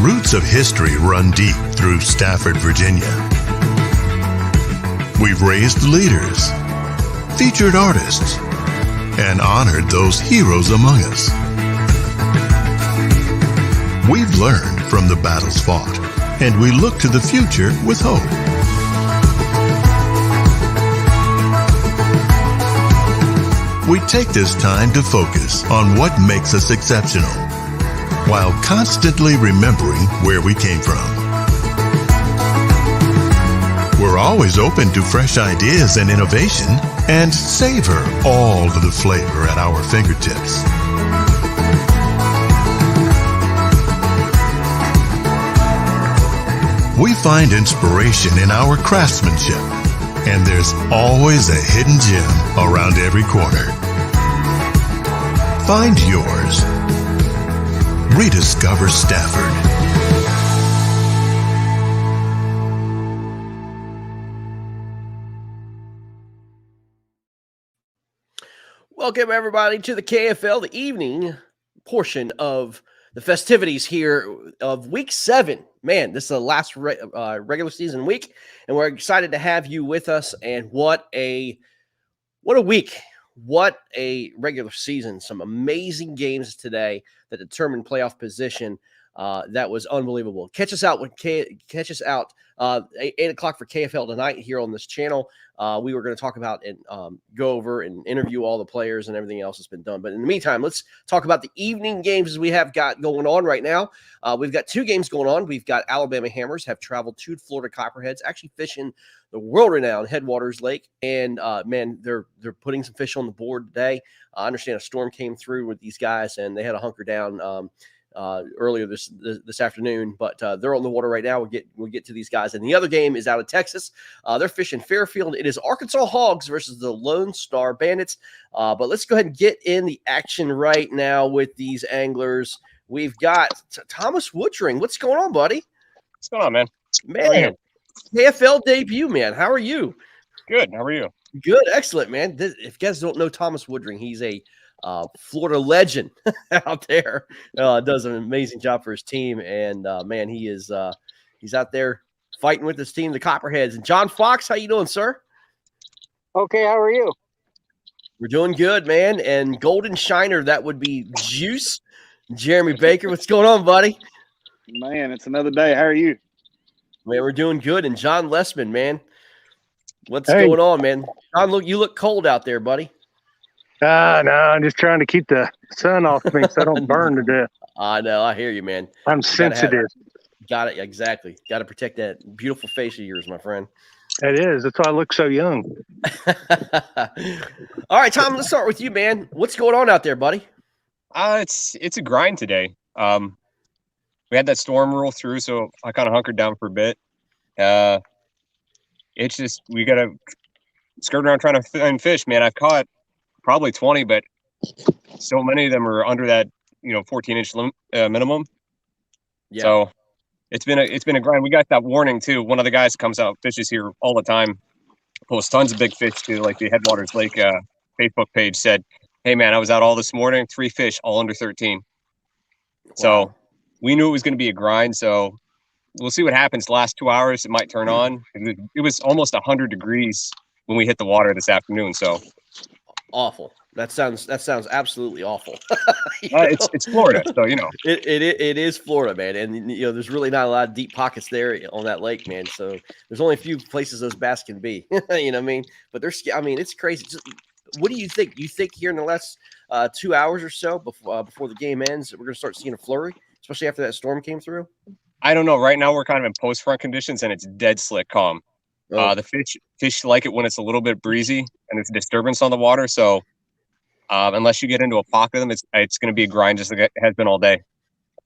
roots of history run deep through Stafford, Virginia. We've raised leaders, featured artists, and honored those heroes among us. We've learned from the battles fought, and we look to the future with hope. We take this time to focus on what makes us exceptional, while constantly remembering where we came from. We're always open to fresh ideas and innovation, and savor all of the flavor at our fingertips. We find inspiration in our craftsmanship, and there's always a hidden gem around every corner. Find yours. Rediscover Stafford. Welcome, everybody, to the KFL, the evening portion of the festivities here of Week 7. Man, this is the last regular season week, and we're excited to have you with us. And what a week. What a regular season. Some amazing games today that determined playoff position. That was unbelievable. Catch us out 8 o'clock for KFL tonight here on this channel. We were going to talk about and go over and interview all the players and everything else that's been done. But in the meantime, let's talk about the evening games we have got going on right now. We've got 2 games going on. We've got Alabama Hammers have traveled to Florida Copperheads, actually fishing the world-renowned Headwaters Lake. And, man, they're putting some fish on the board today. I understand a storm came through with these guys, and they had to hunker down earlier this afternoon, but they're on the water right now. We'll get to these guys. And the other game is out of Texas. They're fishing Fairfield. It is Arkansas Hogs versus the Lone Star Bandits. But let's go ahead and get in the action right now with these anglers. We've got Thomas Woodring. What's going on, buddy? What's going on, man? Man, KFL debut, man. How are you? Good. How are you? Good. Excellent, man. If you guys don't know Thomas Woodring, he's a Florida legend out there. Does an amazing job for his team, and man, he's out there fighting with his team, the Copperheads. And John Fox, how you doing, sir? Okay, how are you? We're doing good, man. And Golden Shiner, that would be Juice. Jeremy Baker, what's going on, buddy? Man, it's another day. How are you? Man, we're doing good. And John Lessman, man, what's going on, man? John, you look cold out there, buddy. No, I'm just trying to keep the sun off me so I don't burn to death. I know. I hear you, man. I'm sensitive. Got it. Exactly. Got to protect that beautiful face of yours, my friend. It is. That's why I look so young. All right, Tom, let's start with you, man. What's going on out there, buddy? It's a grind today. We had that storm roll through, so I kind of hunkered down for a bit. It's just we got to skirt around trying to find fish, man. I've caught probably 20, but so many of them are under that 14-inch minimum. Yeah. So it's been a grind. We got that warning too. One of the guys that comes out fishes here all the time, posts tons of big fish too. Like the Headwaters Lake Facebook page said, "Hey man, I was out all this morning, 3 fish, all under 13." Wow. So we knew it was going to be a grind. So we'll see what happens. The last 2 hours, it might turn on. It was almost 100 degrees when we hit the water this afternoon. So. Awful. That sounds absolutely awful. It's Florida, so it is Florida, man, and there's really not a lot of deep pockets there on that lake, man. So there's only a few places those bass can be. You know what I mean? But it's crazy. What do you think? You think here in the last 2 hours or so before the game ends, we're going to start seeing a flurry, especially after that storm came through? I don't know. Right now we're kind of in post front conditions, and it's dead slick calm. Oh. The fish like it when it's a little bit breezy and it's a disturbance on the water. So unless you get into a pocket of them, it's going to be a grind just like it has been all day.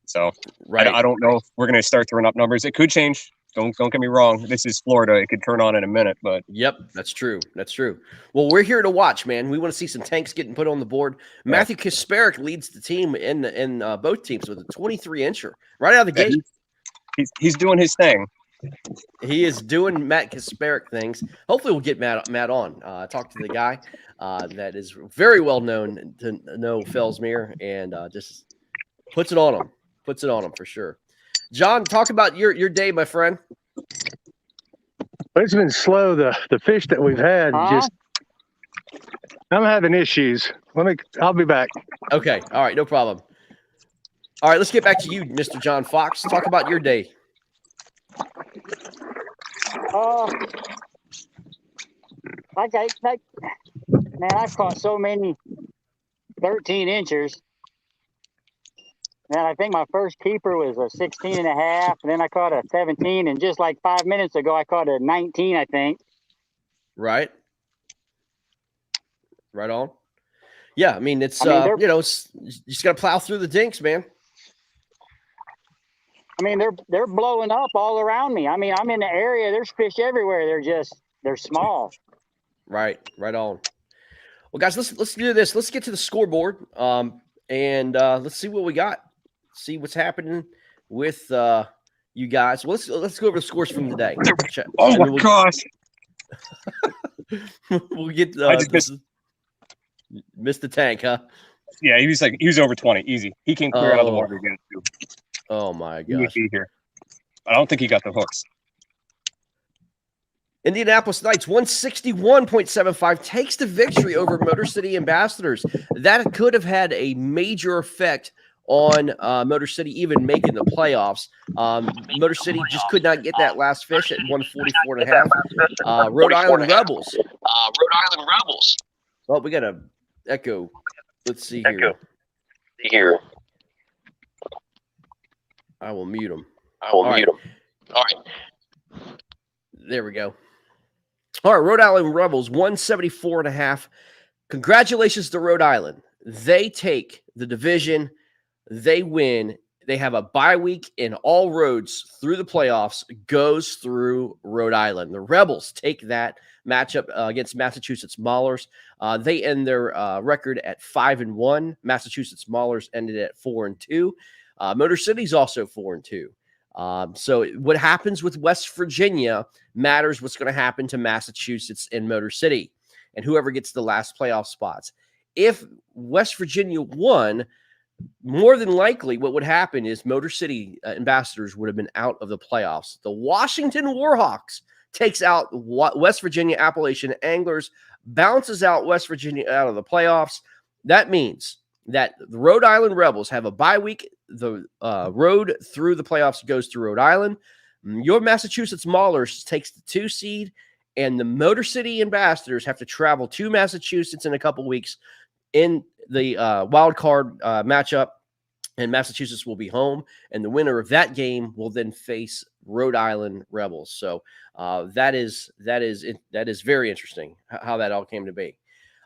So right. I don't know if we're going to start throwing up numbers. It could change. Don't get me wrong. This is Florida. It could turn on in a minute. But yep, that's true. That's true. Well, we're here to watch, man. We want to see some tanks getting put on the board. Yeah. Matthew Kasparek leads the team in both teams with a 23-incher right out of the gate. He's doing his thing. He is doing Matt Kasparek things. Hopefully we'll get Matt on. Talk to the guy that is very well known to know Fellsmere and just puts it on him for sure. John, talk about your day, my friend. But it's been slow. The fish that we've had, just I'm having issues. I'll be back. Okay. All right. No problem. All right. Let's get back to you, Mr. John Fox. Talk about your day. Man, I've caught so many 13 inchers. And I think my first keeper was a 16 and a half. And then I caught a 17. And just like 5 minutes ago, I caught a 19, I think. Right. Right on. Yeah. I mean, it's, you just got to plow through the dinks, man. I mean, they're blowing up all around me. I mean, I'm in the area. There's fish everywhere. They're small. Right. Right on. Well, guys, let's do this. Let's get to the scoreboard. And let's see what we got. See what's happening with you guys. Well, let's go over the scores from the day. Oh my gosh! We'll get. I just missed the tank, huh? Yeah, he was over 20, easy. He came clear out of the water again too. Oh my He would gosh! be here. I don't think he got the hooks. Indianapolis Knights 161.75 takes the victory over Motor City Ambassadors. That could have had a major effect on Motor City even making the playoffs. Motor City just could not get that last fish at 144.5. Rhode Island Rebels. Well, we got a echo. Let's see here. I will mute him. All right. There we go. All right, Rhode Island Rebels, 174.5. Congratulations to Rhode Island. They take the division. They win. They have a bye week, and all roads through the playoffs goes through Rhode Island. The Rebels take that matchup against Massachusetts Maulers. They end their record at 5-1. Massachusetts Maulers ended at 4-2. Motor City's also 4-2. So what happens with West Virginia matters what's going to happen to Massachusetts and Motor City and whoever gets the last playoff spots. If West Virginia won, more than likely what would happen is Motor City Ambassadors would have been out of the playoffs. The Washington Warhawks takes out West Virginia Appalachian Anglers, bounces out West Virginia out of the playoffs. That means that the Rhode Island Rebels have a bye week. The road through the playoffs goes to Rhode Island. Your Massachusetts Maulers takes the 2 seed, and the Motor City Ambassadors have to travel to Massachusetts in a couple weeks in the wild card matchup, and Massachusetts will be home, and the winner of that game will then face Rhode Island Rebels. So that is very interesting how that all came to be.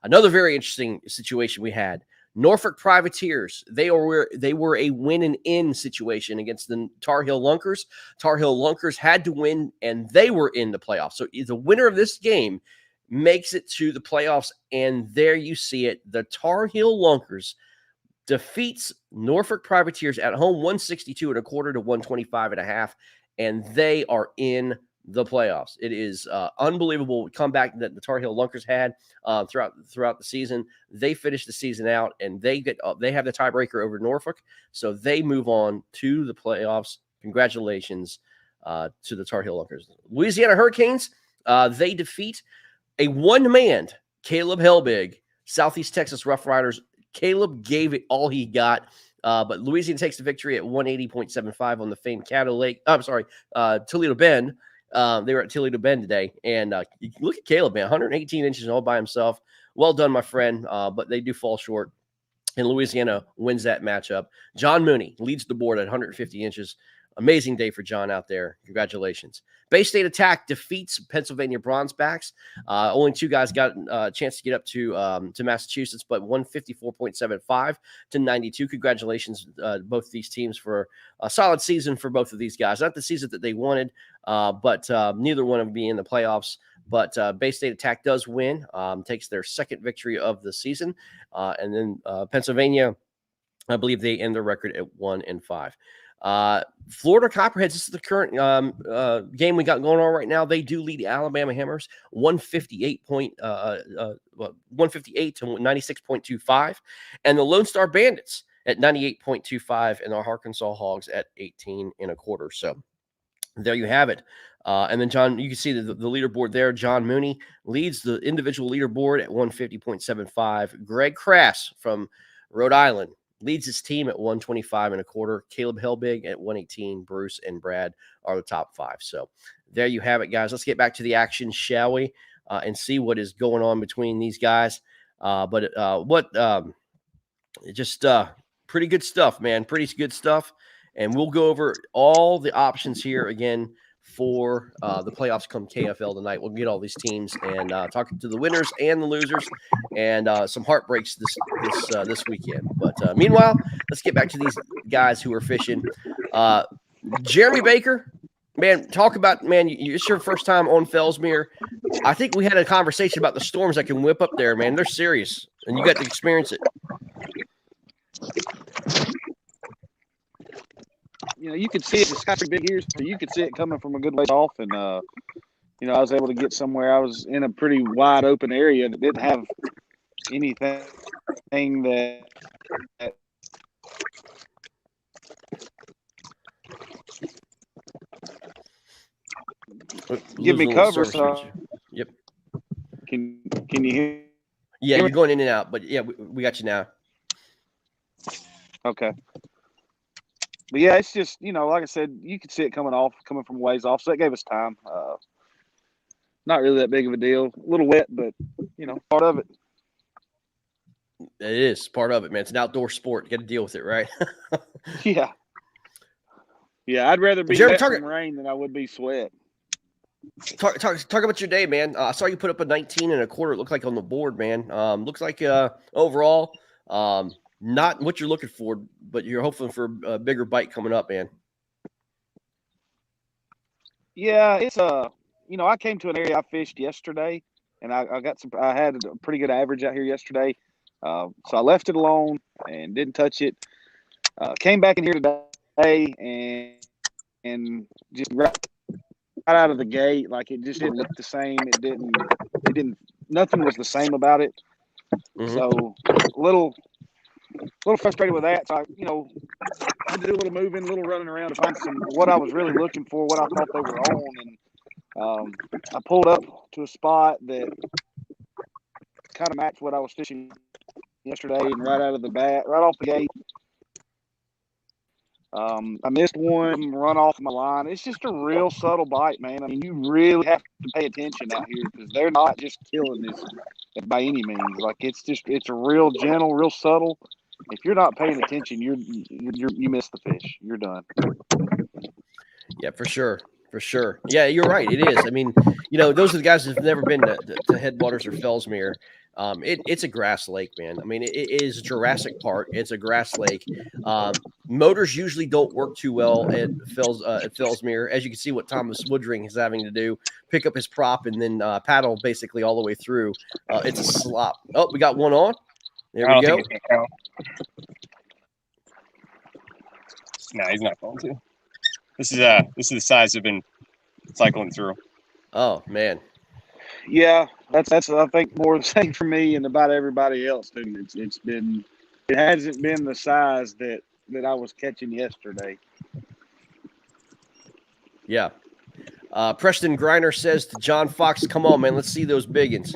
Another very interesting situation we had. Norfolk Privateers, they were a win and in situation against the Tar Heel Lunkers. Tar Heel Lunkers had to win, and they were in the playoffs. So the winner of this game makes it to the playoffs, and there you see it. The Tar Heel Lunkers defeats Norfolk Privateers at home 162.25 to 125.5, and they are in the playoffs. It is unbelievable comeback that the Tar Heel Lunkers had throughout the season. They finished the season out, and they have the tiebreaker over Norfolk, so they move on to the playoffs. Congratulations to the Tar Heel Lunkers. Louisiana Hurricanes, they defeat a one-man Caleb Helbig, Southeast Texas Rough Riders. Caleb gave it all he got. But Louisiana takes the victory at 180.75 on the famed Toledo Bend. They were at Toledo Bend today. And you look at Caleb, man, 118 inches all by himself. Well done, my friend. But they do fall short. And Louisiana wins that matchup. John Mooney leads the board at 150 inches. Amazing day for John out there. Congratulations. Bay State Attack defeats Pennsylvania Bronzebacks. Only 2 guys got a chance to get up to Massachusetts, but 154.75 to 92. Congratulations, both these teams, for a solid season for both of these guys. Not the season that they wanted, but neither one of them being in the playoffs. But Bay State Attack does win, takes their second victory of the season. And then Pennsylvania, I believe they end their record at 1-5. Florida Copperheads, this is the current game we got going on right now. They do lead the Alabama Hammers 158 to 96.25. And the Lone Star Bandits at 98.25, and our Arkansas Hogs at 18 1/4. So there you have it. And then, John, you can see the leaderboard there. John Mooney leads the individual leaderboard at 150.75. Greg Crass from Rhode Island leads his team at 125 1/4. Caleb Helbig at 118. Bruce and Brad are the top 5. So there you have it, guys. Let's get back to the action, shall we? And see what is going on between these guys. Just pretty good stuff, man. Pretty good stuff. And we'll go over all the options here again for the playoffs come KFL tonight. We'll get all these teams and talk to the winners and the losers and some heartbreaks this weekend. But meanwhile, let's get back to these guys who are fishing. Jeremy Baker, man, talk about, man, it's your first time on Fellsmere. I think we had a conversation about the storms that can whip up there, man. They're serious, and you got to experience it. You know, you could see it. It's got big ears, so you could see it coming from a good ways off. And you know, I was able to get somewhere. I was in a pretty wide open area that didn't have anything that give me cover. So, yep. Can you hear? Yeah, you're going in and out, but yeah, we got you now. Okay. But yeah, it's just, you know, like I said, you could see it coming from ways off. So that gave us time. Not really that big of a deal. A little wet, but, you know, part of it. It is part of it, man. It's an outdoor sport. You got to deal with it, right? Yeah. Yeah, I'd rather be wet from rain than I would be sweat. Talk about your day, man. I saw you put up a 19 1/4. It looked like on the board, man. Looks like overall, not what you're looking for, but you're hoping for a bigger bite coming up, man. Yeah, it's you know, I came to an area I fished yesterday, and I had a pretty good average out here yesterday. So I left it alone and didn't touch it. Came back in here today and just right out of the gate, like it just didn't look the same. It didn't. Nothing was the same about it. Mm-hmm. So a little frustrated with that. So I, you know, I had to do a little moving, a little running around to find what I was really looking for, what I thought they were on, and I pulled up to a spot that kind of matched what I was fishing yesterday, and right off the gate, I missed one, run off my line. It's just a real subtle bite, man. I mean, you really have to pay attention out here because they're not just killing this by any means. Like it's a real gentle, real subtle. If you're not paying attention, you miss the fish. You're done. Yeah, for sure. For sure. Yeah, you're right. It is. I mean, you know, those are the guys who've never been to Headwaters or Fellsmere. It's a grass lake, man. I mean, it is Jurassic Park. It's a grass lake. Motors usually don't work too well at Fellsmere. As you can see what Thomas Woodring is having to do, pick up his prop and then paddle basically all the way through. It's a slop. Oh, we got one on. There we go. No, he's not going to. This is the size I've been cycling through. Oh man. Yeah, that's I think more the same for me and about everybody else too. It hasn't been the size that I was catching yesterday. Yeah. Preston Griner says to John Fox, "Come on, man, let's see those biggins."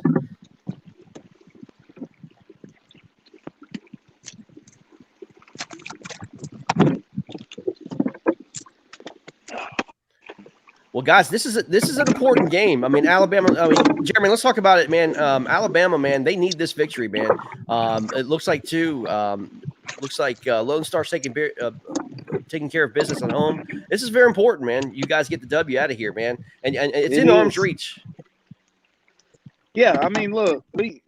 Well, guys, this is an important game. I mean, Alabama. Jeremy, let's talk about it, man. Alabama, man, they need this victory, man. It looks like Lone Star's taking care of business at home. This is very important, man. You guys get the W out of here, man, and it's in arm's reach. Yeah, I mean, look, we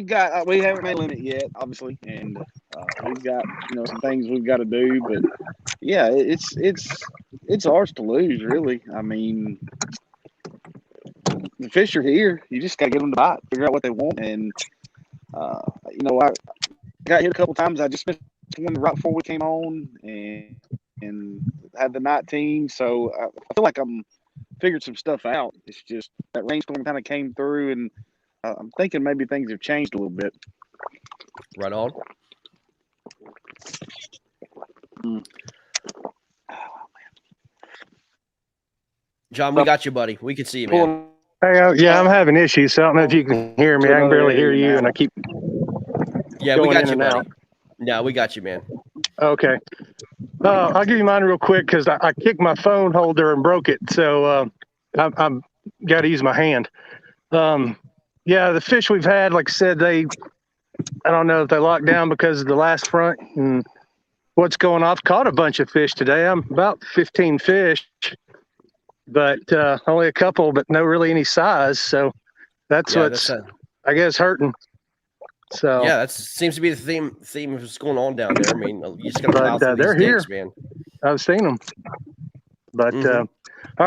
haven't made a limit yet, obviously, and we've got some things we've got to do, but yeah, it's ours to lose, really. I mean, the fish are here. You just got to get them to bite, figure out what they want, and I got hit a couple times. I just missed one right before we came on, and had the 19. So I feel like I'm figured some stuff out. It's just that rainstorm kind of came through, and I'm thinking maybe things have changed a little bit. Right on. John, we got you, buddy. We can see you, man. Hey, yeah, I'm having issues, so I don't know if you can hear me. I can barely hear you, and I keep we going got in you, and buddy. out. No, we got you, man. Okay. I'll give you mine real quick because I kicked my phone holder and broke it, so I'm got to use my hand. Yeah, the fish we've had, like I said, I don't know if they locked down because of the last front and what's going on. I've caught a bunch of fish today. I'm about 15 fish, but only a couple, but no really any size. So that's what's, I guess, hurting. So yeah, that seems to be the theme of what's going on down there. I mean, you just got to plow through they're these here, days, man. I've seen them. But all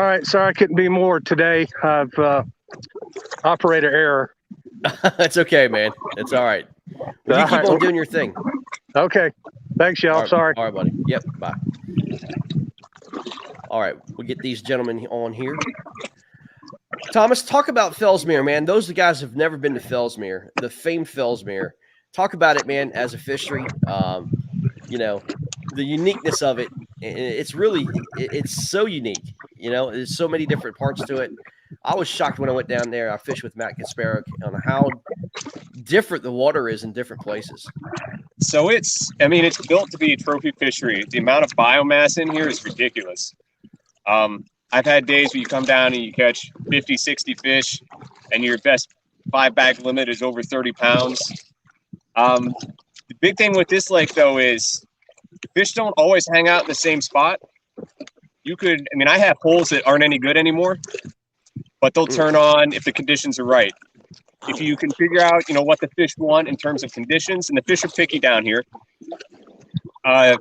right, sorry I couldn't be more today. I've operator error. That's okay, man. It's all right. Well, you keep on doing your thing. Okay. Thanks, y'all. Sorry. All right, buddy. Yep. Bye. All right. We'll get these gentlemen on here. Thomas, talk about Fellsmere, man. Those guys have never been to Fellsmere, the famed Fellsmere. Talk about it, man, as a fishery. You know, the uniqueness of it. It's really, it's so unique. You know, there's so many different parts to it. I was shocked when I went down there. I fished with Matt Kasparek on how different the water is in different places. So it's built to be a trophy fishery. The amount of biomass in here is ridiculous. I've had days where you come down and you catch 50, 60 fish and your best 5-bag limit is over 30 pounds. The big thing with this lake, though, is fish don't always hang out in the same spot. I have holes that aren't any good anymore, but they'll turn on if the conditions are right. If you can figure out, what the fish want in terms of conditions, and the fish are picky down here, and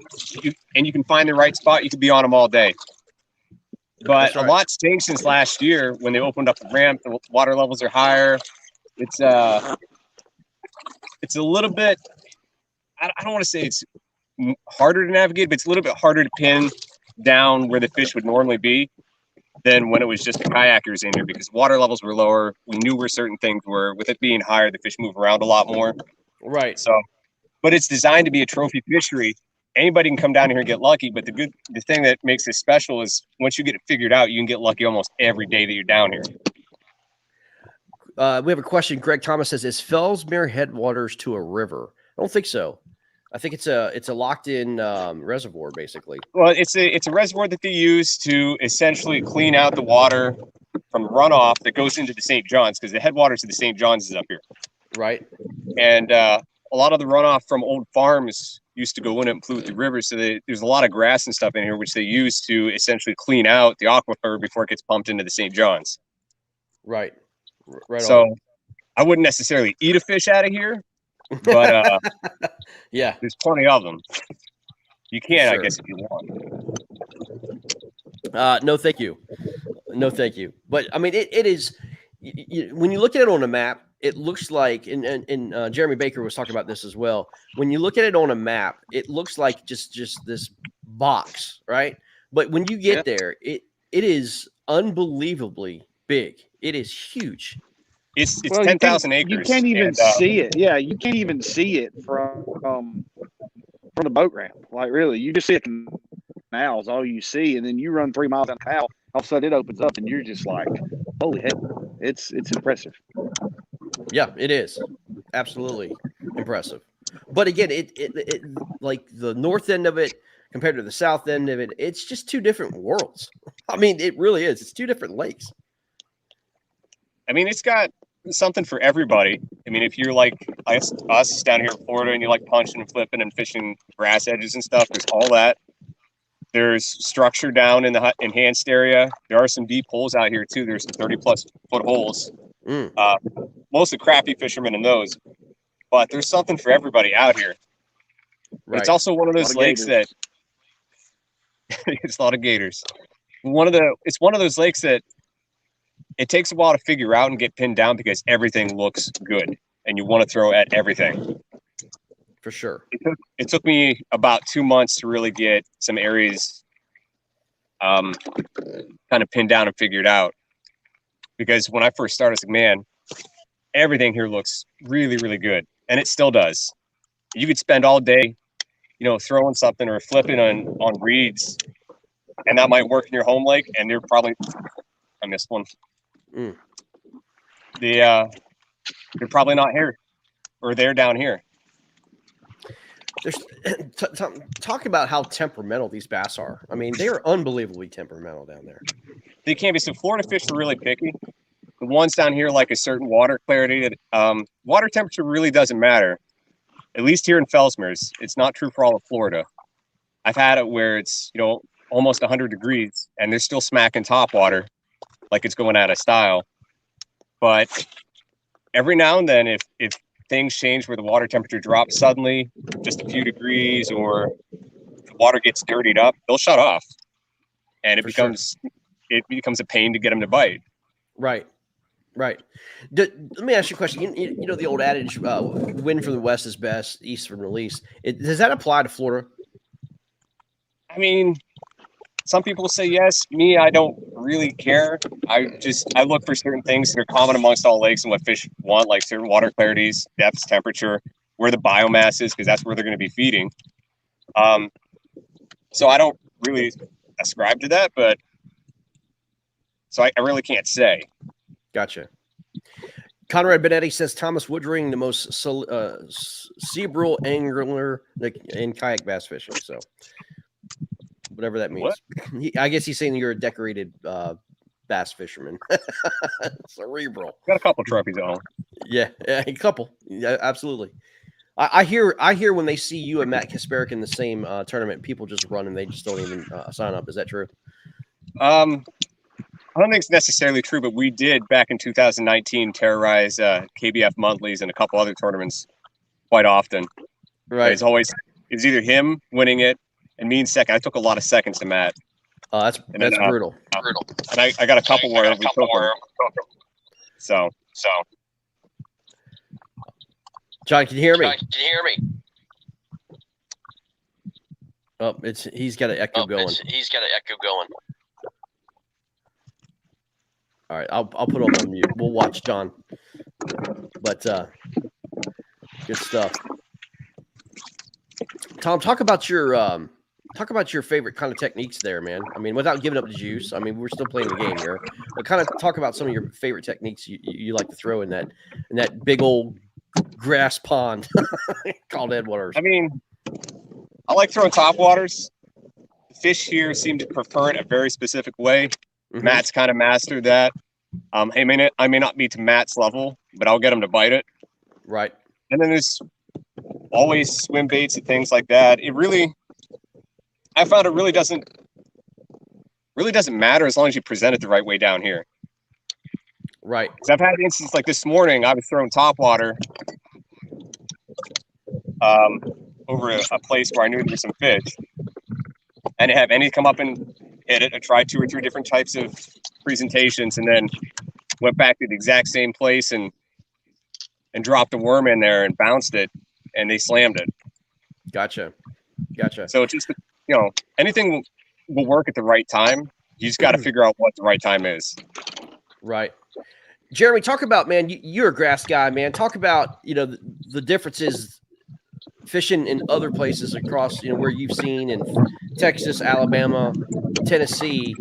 you can find the right spot, you could be on them all day. But a lot's changed since last year when they opened up the ramp. The water levels are higher. It's a little bit, I don't want to say it's harder to navigate, but it's a little bit harder to pin down where the fish would normally be than when it was just the kayakers in here, because water levels were lower. We knew where certain things were. With it being higher, the fish move around a lot more. Right. So, but it's designed to be a trophy fishery. Anybody can come down here and get lucky, but the thing that makes this special is once you get it figured out, you can get lucky almost every day that you're down here. We have a question. Greg Thomas says, "Is Fellsmere headwaters to a river?" I don't think so. I think it's a locked-in reservoir, basically. Well, it's a reservoir that they use to essentially clean out the water from runoff that goes into the St. John's, because the headwaters of the St. John's is up here. Right. And a lot of the runoff from old farms used to go in and pollute the river, so there's a lot of grass and stuff in here, which they use to essentially clean out the aquifer before it gets pumped into the St. John's. Right. Right. So I wouldn't necessarily eat a fish out of here, but yeah, there's plenty of them. You can, sure. I guess, if you want. No, thank you. No, thank you. But I mean, it is. When you look at it on a map, it looks like, and Jeremy Baker was talking about this as well. When you look at it on a map, it looks like just this box, right? But when you get there, it is unbelievably big. It is huge. It's 10,000 acres. You can't even see it. Yeah, you can't even see it from the boat ramp. Like, really, you just see it canals, all you see, and then you run 3 miles down the canal. All of a sudden, it opens up, and you're just like, "Holy heck!" It's impressive. Yeah, it is absolutely impressive. But again, it like the north end of it compared to the south end of it, it's just two different worlds. I mean, it really is. It's two different lakes. I mean, it's got something for everybody. I mean, if you're like us down here in Florida and you like punching and flipping and fishing grass edges and stuff, there's all that. There's structure down in the enhanced area. There are some deep holes out here too. There's some 30+ foot holes. Mostly crappie fishermen in those, but there's something for everybody out here. Right. It's also one of those lakes that it's a lot of gators. It's one of those lakes that it takes a while to figure out and get pinned down because everything looks good and you want to throw at everything. For sure. It took me about 2 months to really get some areas kind of pinned down and figured out. Because when I first started, I was like, man, everything here looks really, really good. And it still does. You could spend all day throwing something or flipping on reeds, and that might work in your home lake, and they're probably I missed one. They're probably not here or they're down here. There's talk about how temperamental these bass are. I mean, they are unbelievably temperamental down there. They can be. So Florida fish are really picky. The ones down here like a certain water clarity that water temperature really doesn't matter. At least here in Fellsmere, it's not true for all of Florida. I've had it where it's almost 100 degrees and they're still smacking top water like it's going out of style. But every now and then, if things change where the water temperature drops suddenly, just a few degrees, or the water gets dirtied up, they'll shut off, and it becomes a pain to get them to bite. Right. Let me ask you a question. You know the old adage, wind from the west is best, east from the least. Does that apply to Florida? I mean, some people say yes. Me, I don't really care. I look for certain things that are common amongst all lakes and what fish want, like certain water clarities, depths, temperature, where the biomass is, because that's where they're going to be feeding. So I don't really ascribe to that, but so I really can't say. Gotcha. Conrad Benetti says Thomas Woodring, the most cerebral angler in kayak bass fishing. So whatever that means. I guess he's saying you're a decorated bass fisherman. Cerebral. Got a couple trophies on. Yeah, a couple. Yeah, absolutely. I hear when they see you and Matt Kasperick in the same tournament, people just run and they just don't even sign up. Is that true? I don't think it's necessarily true, but we did back in 2019 terrorize KBF monthlies and a couple other tournaments quite often. Right. It's either him winning it and me in second. I took a lot of seconds to Matt. That's brutal. And I got a couple where we took them. So. John, can you hear me? Oh, he's got an echo going. All right, I'll put him on mute. We'll watch John. But good stuff. Tom, talk about your favorite kind of techniques there, man. I mean, without giving up the juice. I mean, we're still playing the game here. But kind of talk about some of your favorite techniques you like to throw in that big old grass pond called Edwaters. I mean, I like throwing top waters. The fish here seem to prefer it a very specific way. Mm-hmm. Matt's kind of mastered that. I may not be to Matt's level, but I'll get him to bite it. Right. And then there's always swim baits and things like that. I found it really doesn't matter as long as you present it the right way down here. Right. Because I've had instances like this morning, I was throwing top water over a place where I knew there was some fish. I didn't have any come up and hit it. I tried 2 or 3 different types of presentations and then went back to the exact same place and dropped a worm in there and bounced it, and they slammed it. Gotcha. So it's just, anything will work at the right time. You just got to figure out what the right time is. Right. Jeremy, talk about, man, you're a grass guy, man. Talk about, the differences fishing in other places across, where you've seen in Texas, Alabama, Tennessee,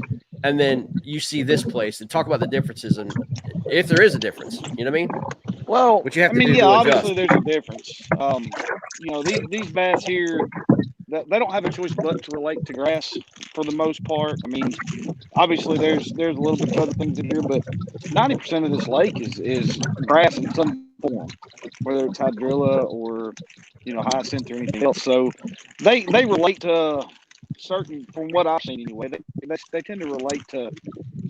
and then you see this place, and talk about the differences and if there is a difference. You know what I mean? Well, what you have to do to obviously adjust. There's a difference. These bass here, they don't have a choice but to relate to grass for the most part. I mean, obviously there's a little bit of other things in here, but 90% of this lake is grass in some form, whether it's hydrilla or hyacinth or anything else. So they relate to certain, from what I've seen anyway, they tend to relate to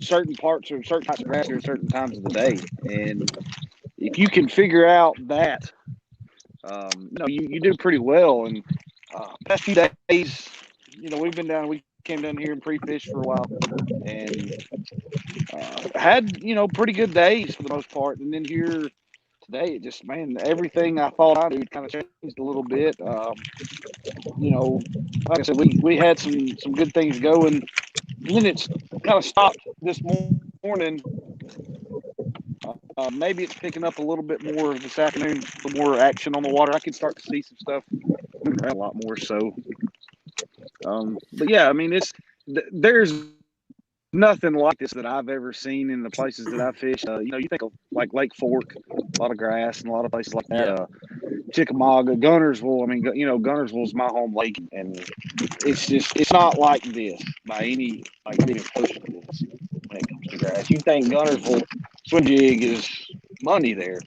certain parts or certain types of grass at certain times of the day. And if you can figure out that, you do pretty well. And past few days, we came down here and pre-fished for a while and had, pretty good days for the most part. And then here today, it just, everything I thought I did kind of changed a little bit. Like I said, we had some good things going. And then it's kind of stopped this morning. Maybe it's picking up a little bit more this afternoon, some more action on the water. I can start to see some stuff a lot more so. But yeah, I mean, there's nothing like this that I've ever seen in the places that I fish. You think of like Lake Fork, a lot of grass and a lot of places like that. Yeah. Chickamauga, Gunnersville. I mean, Gunnersville's my home lake, and it's not like this by any even close to this when it comes to grass. You think Gunnersville swim jig is money there,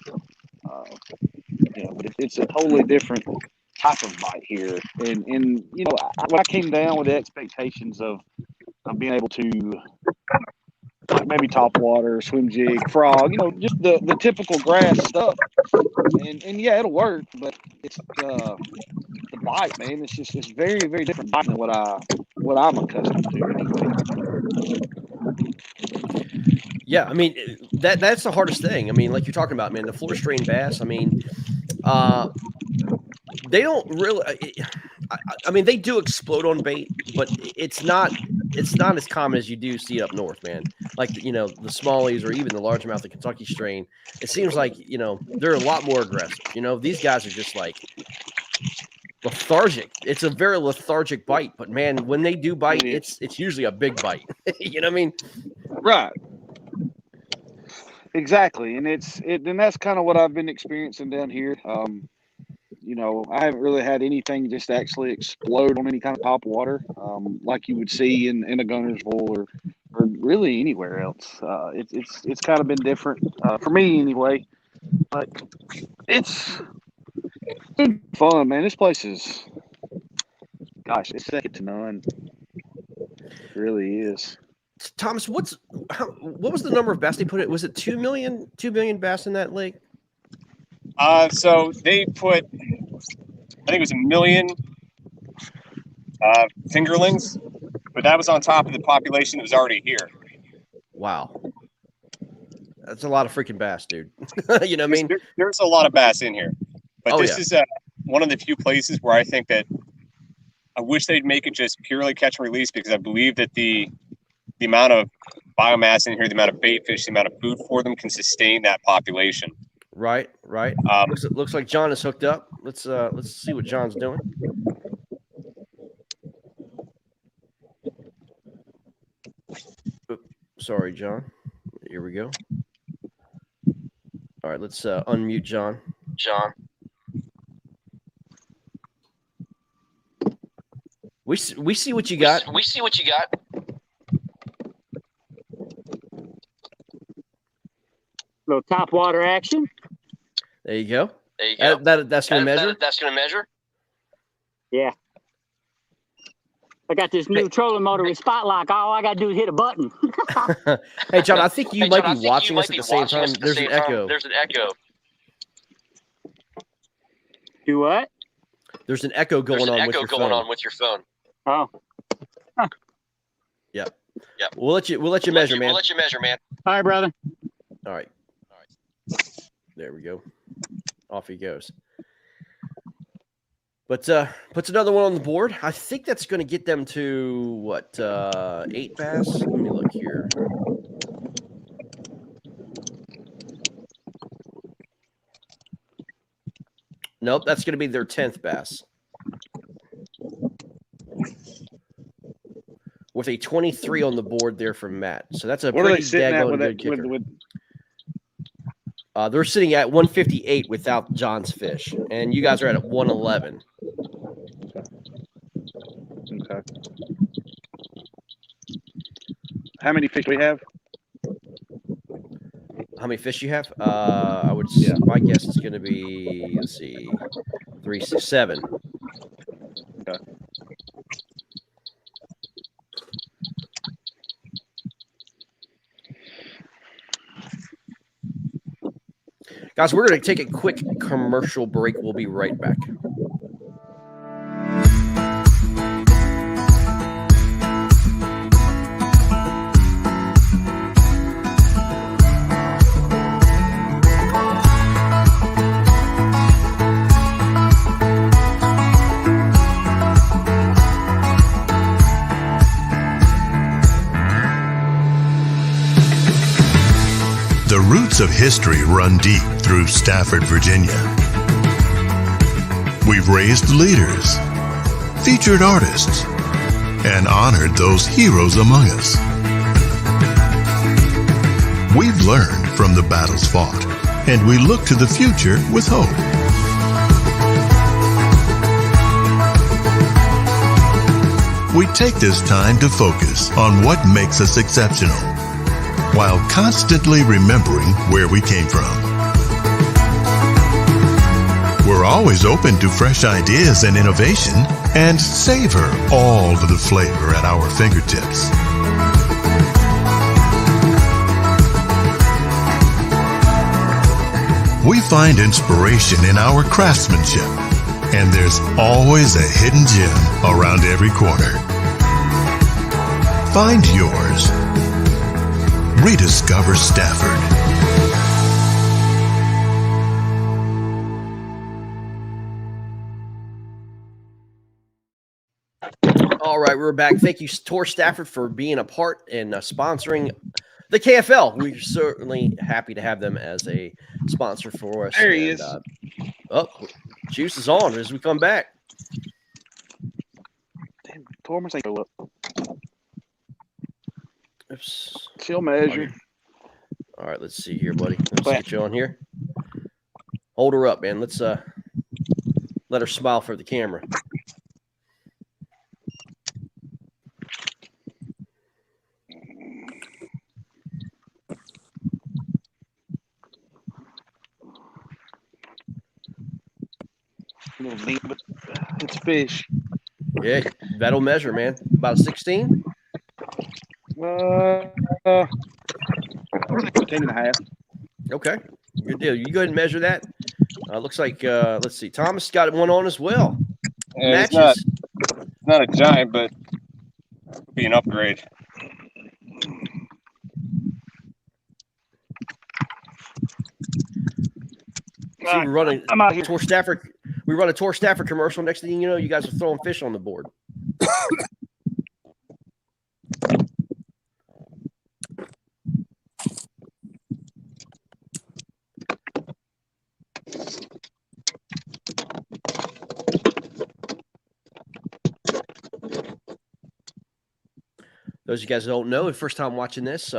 but it's a totally different type of bite here. And when I came down with the expectations of being able to maybe top water, swim jig, frog, just the typical grass stuff. And yeah, it'll work, but it's the bite, man. It's very, very different bite than what I'm accustomed to anyway. Yeah, I mean that's the hardest thing. I mean, like you're talking about, man, the floor strain bass. I mean, they don't really. I mean, they do explode on bait, but it's not as common as you do see up north, man. Like the smallies or even the largemouth, the Kentucky strain. It seems like they're a lot more aggressive. These guys are just like lethargic. It's a very lethargic bite, but man, when they do bite, it's usually a big bite. You know what I mean? Right. Exactly, and and that's kind of what I've been experiencing down here. I haven't really had anything just actually explode on any kind of top water, like you would see in a Gunnersville or really anywhere else. It's kind of been different for me anyway, but it's been fun, man. This place is, gosh, it's second to none. It really is. Thomas, what was the number of bass they put it? Was it 2 million bass in that lake? So they put, I think it was 1 million fingerlings, but that was on top of the population that was already here. Wow. That's a lot of freaking bass, dude. You know what I mean? There's a lot of bass in here, but this is one of the few places where I think that I wish they'd make it just purely catch and release, because I believe that the amount of biomass in here, the amount of bait fish, the amount of food for them can sustain that population. Right. Looks like John is hooked up. Let's see what John's doing. Oops, sorry, John. Here we go. All right, let's unmute John. We see what you got. We see what you got. Little top water action. There you go. That's going to measure? That's going to measure? Yeah. I got this new trolling motor with spot lock. All I got to do is hit a button. Hey, John, I think you might be watching us at the same time. There's an echo. There's an echo. Do what? There's an echo going on with your phone. Oh. Huh. Yeah. We'll let you measure, man. We'll let you measure, man. All right, brother. All right. There we go. Off he goes. But puts another one on the board. I think that's going to get them to what? 8 bass. Let me look here. Nope, that's going to be their 10th bass. With a 23 on the board there from Matt. So that's a pretty daggone good kicker. They're sitting at 158 without John's fish, and you guys are at 111. Okay. How many fish do we have? How many fish you have? I would. My guess is going to be. Let's see, 3, 6, 7. Okay. Guys, we're going to take a quick commercial break. We'll be right back. The roots of history run deep through Stafford, Virginia. We've raised leaders, featured artists, and honored those heroes among us. We've learned from the battles fought, and we look to the future with hope. We take this time to focus on what makes us exceptional, while constantly remembering where we came from. We're always open to fresh ideas and innovation, and savor all of the flavor at our fingertips. We find inspiration in our craftsmanship, and there's always a hidden gem around every corner. Find yours. Rediscover Stafford. All right, we're back. Thank you, Tor Stafford, for being a part and sponsoring the KFL. We're certainly happy to have them as a sponsor for us. There he is. Juice is on as we come back. Damn, Tormans ain't go up. Oops. She'll measure. All right, let's see here, buddy. Let's get you on here. Hold her up, man. Let's let her smile for the camera. A little neat, but it's fish. Yeah, that'll measure, man. About 16? 10 and a half. Okay, good deal. You go ahead and measure that. Looks like, let's see, Thomas got one on as well. Yeah, Matches. it's not a giant, but it'll be an upgrade. See, we're running I'm out here. Tor Stafford. We run a Tor Stafford commercial. Next thing you know, you guys are throwing fish on the board. Those of you guys that don't know, the first time watching this,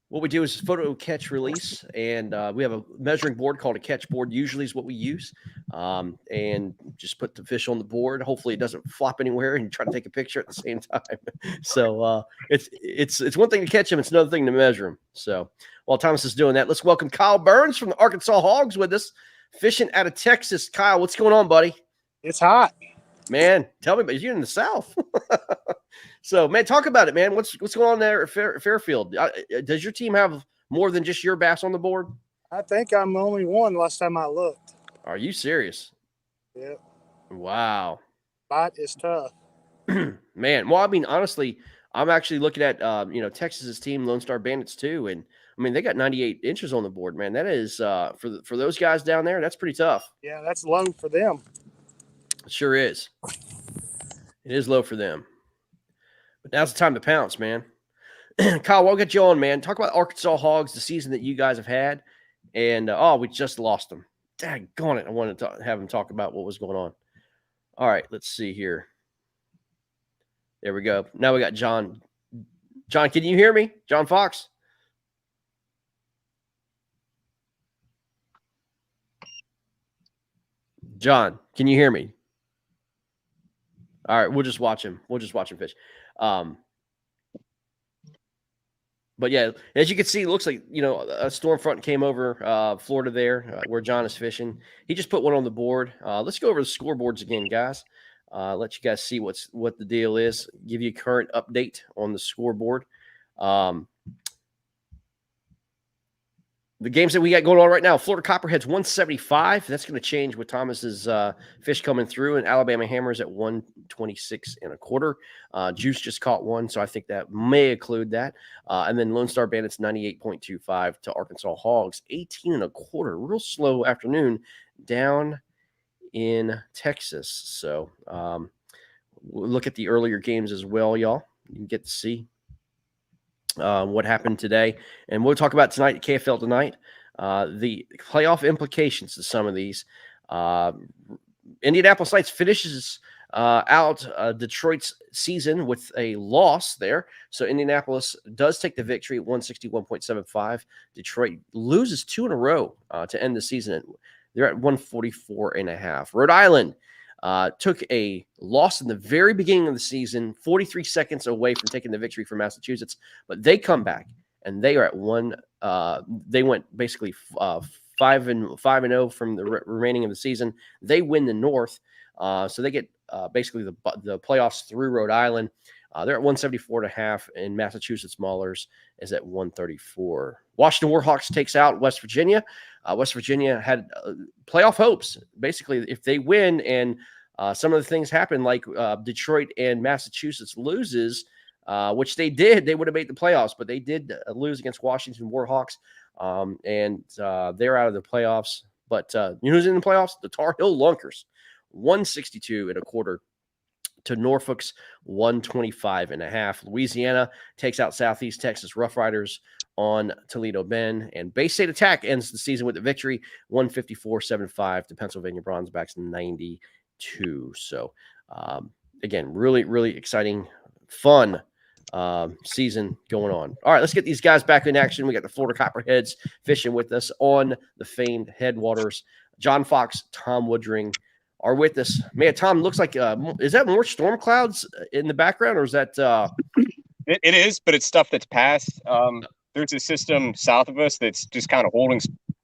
what we do is photo catch release, and we have a measuring board called a catch board. Usually is what we use, and just put the fish on the board. Hopefully, it doesn't flop anywhere, and try to take a picture at the same time. So it's one thing to catch them; it's another thing to measure them. So while Thomas is doing that, let's welcome Kyle Burns from the Arkansas Hogs with us, fishing out of Texas. Kyle, what's going on, buddy? It's hot, man. Tell me about you're in the South. So, man, talk about it, man. What's going on there at Fairfield? Does your team have more than just your bass on the board? I think I'm the only one last time I looked. Are you serious? Yep. Wow. Bite is tough. Man, well, I mean, honestly, I'm actually looking at, Texas's team, Lone Star Bandits, too. And, I mean, they got 98 inches on the board, man. That is, for those guys down there, that's pretty tough. Yeah, that's low for them. It sure is. It is low for them. But now's the time to pounce, man. Kyle, we'll get you on, man. Talk about Arkansas Hogs, the season that you guys have had. And, we just lost them. Daggone it. I wanted to have him talk about what was going on. All right, let's see here. There we go. Now we got John. John, can you hear me? John Fox? John, can you hear me? All right, we'll just watch him. We'll just watch him fish. But yeah, as you can see, it looks like, a storm front came over Florida there where John is fishing. He just put one on the board. Let's go over the scoreboards again, guys. Let you guys see what the deal is. Give you a current update on the scoreboard. The games that we got going on right now, Florida Copperheads 175. That's going to change with Thomas's fish coming through, and Alabama Hammers at 126 1/4. Juice just caught one, so I think that may include that. And then Lone Star Bandits 98.25 to Arkansas Hogs 18 1/4. Real slow afternoon down in Texas. So we'll look at the earlier games as well, y'all. You can get to see what happened today, and we'll talk about tonight, KFL tonight, the playoff implications to some of these. Indianapolis Lights finishes out Detroit's season with a loss there. So Indianapolis does take the victory at 161.75. Detroit loses 2 in a row to end the season. They're at 144.5. Rhode Island took a loss in the very beginning of the season, 43 seconds away from taking the victory for Massachusetts, but they come back and they are at one. They went basically 5-0 from the remaining of the season. They win the North, so they get basically the playoffs through Rhode Island. They're at 174.5, and Massachusetts Maulers is at 134. Washington Warhawks takes out West Virginia. West Virginia had playoff hopes. Basically, if they win and some of the things happen, like Detroit and Massachusetts loses, which they did, they would have made the playoffs, but they did lose against Washington Warhawks, and they're out of the playoffs. But you know who's in the playoffs? The Tar Heel Lunkers, 162.25 to Norfolk's 125.5. Louisiana takes out Southeast Texas Rough Riders on Toledo Bend, and Bay State Attack ends the season with a victory, 154.75 to Pennsylvania Bronzebacks 92. So again, really, really exciting, fun season going on. All right, let's get these guys back in action. We got the Florida Copperheads fishing with us on the famed Headwaters. John Fox, Tom Woodring are with us. Man, Tom, looks like is that more storm clouds in the background, or is that It is, but it's stuff that's passed. There's a system south of us that's just kind of holding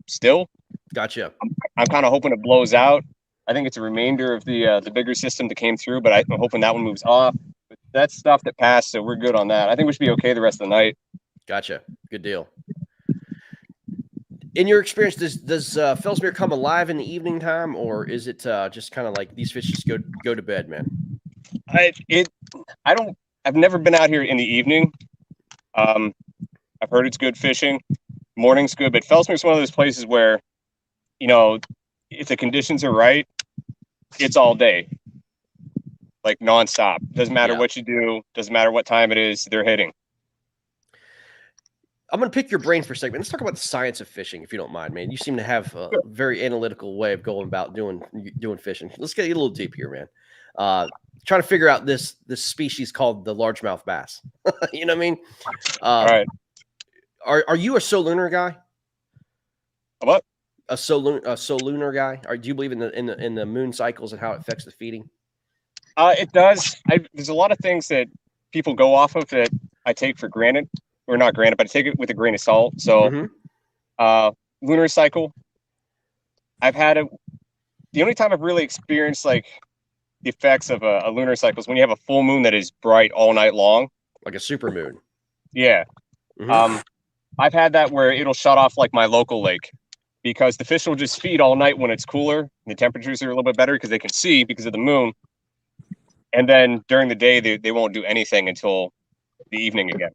still. Gotcha. I'm kind of hoping it blows out. I think it's a remainder of the bigger system that came through, but I'm hoping that one moves off. But that's stuff that passed, so we're good on that. I think we should be okay the rest of the night. Gotcha. Good deal. In your experience, does Fellsmere come alive in the evening time, or is it just kind of like these fish just go to bed, man? I've never been out here in the evening. I've heard it's good fishing. Morning's good, but Fellsmere's one of those places where, you know, if the conditions are right, it's all day, like nonstop. Doesn't matter what you do. Doesn't matter what time it is. They're hitting. I'm going to pick your brain for a second. Let's talk about the science of fishing, if you don't mind, man. You seem to have a very analytical way of going about doing fishing. Let's get a little deep here, man. Trying to figure out this species called the largemouth bass. You know what I mean? All right. Are you a solunar guy? A what? A solunar guy? Or do you believe in the moon cycles and how it affects the feeding? It does. There's a lot of things that people go off of that I take for granted. Or not granted, but I take it with a grain of salt. So, lunar cycle, I've had it. The only time I've really experienced like the effects of a lunar cycle is when you have a full moon that is bright all night long, like a super moon. Yeah. I've had that where it'll shut off like my local lake because the fish will just feed all night when it's cooler. The temperatures are a little bit better because they can see because of the moon. And then during the day, they won't do anything until the evening again.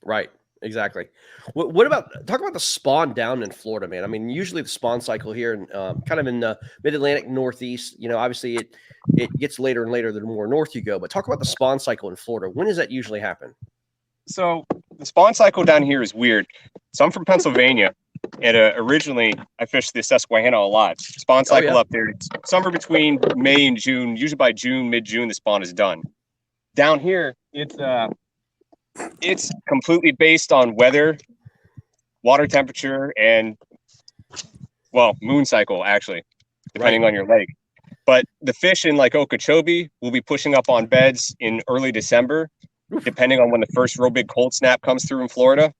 Right. Exactly. What about talk about the spawn down in Florida, man? I mean, usually the spawn cycle here and kind of in the mid-Atlantic Northeast, you know, obviously it gets later and later the more north you go, but talk about the spawn cycle in Florida. When does that usually happen? So the spawn cycle down here is weird. So I'm from Pennsylvania, and originally I fished the Susquehanna a lot. Spawn cycle up there, it's somewhere between May and June. Usually by June, mid-June, the spawn is done. Down here, it's completely based on weather, water temperature, and, well, moon cycle, actually, depending on your lake. But the fish in like Okeechobee will be pushing up on beds in early December, depending on when the first real big cold snap comes through in Florida.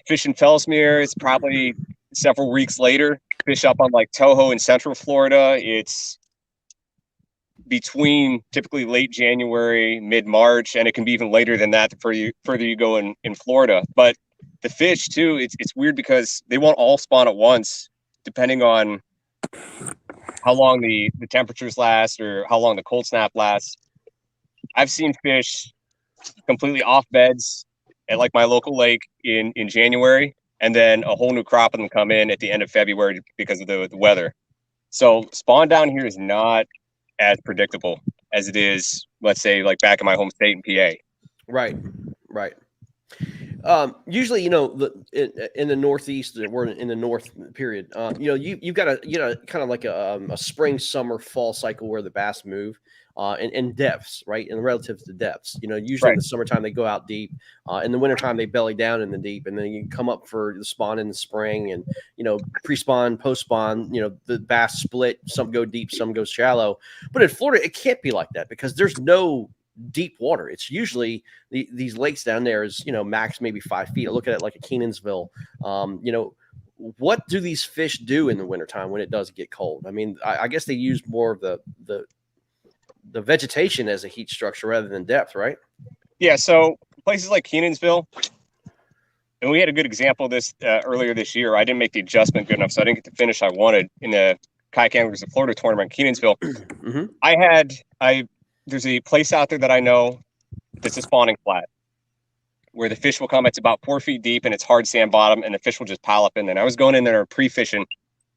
Fish in Fellsmere is probably several weeks later. Fish up on like Toho in Central Florida, it's between typically late January, mid-March, and it can be even later than that the further you go in Florida. But the fish too, it's weird because they won't all spawn at once, depending on how long the temperatures last or how long the cold snap lasts. I've seen fish completely off beds at like my local lake in January, and then a whole new crop of them come in at the end of February because of the weather. So spawn down here is not as predictable as it is, let's say, like back in my home state in PA. Right. Usually, in the Northeast, we're in the North period. You've got kind of like a spring, summer, fall cycle where the bass move, in depths, right? And relative to depths. Usually in Right. the summertime they go out deep. In the wintertime they belly down in the deep, and then you come up for the spawn in the spring, and pre-spawn, post-spawn. The bass split. Some go deep, some go shallow. But in Florida, it can't be like that because there's no deep water. It's usually these lakes down there is max maybe 5 feet. I look at it like a Kenansville. What do these fish do in the wintertime when it does get cold? I mean, I guess they use more of the vegetation as a heat structure rather than depth, right? Yeah. So places like Kenansville, and we had a good example of this earlier this year. I didn't make the adjustment good enough, so I didn't get the finish I wanted in the Kayak Anglers of Florida tournament in Kenansville. Mm-hmm. There's a place out there that I know that's a spawning flat where the fish will come. It's about 4 feet deep and it's hard sand bottom, and the fish will just pile up in there. And I was going in there pre-fishing,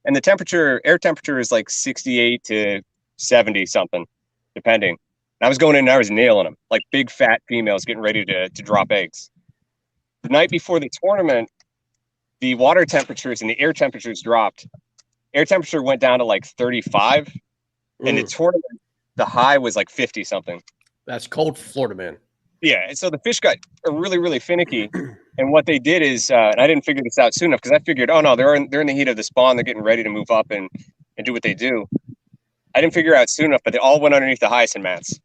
and the air temperature is like 68 to 70 something, depending. And I was going in and I was nailing them, like big fat females getting ready to drop eggs. The night before the tournament, the water temperatures and the air temperatures dropped. Air temperature went down to like 35, and the tournament, the high was like 50 something. That's cold for Florida, man. Yeah, and so the fish got really, really finicky. And what they did is, and I didn't figure this out soon enough because I figured, oh no, they're in the heat of the spawn, they're getting ready to move up and do what they do. I didn't figure out soon enough, but they all went underneath the hyacinth mats.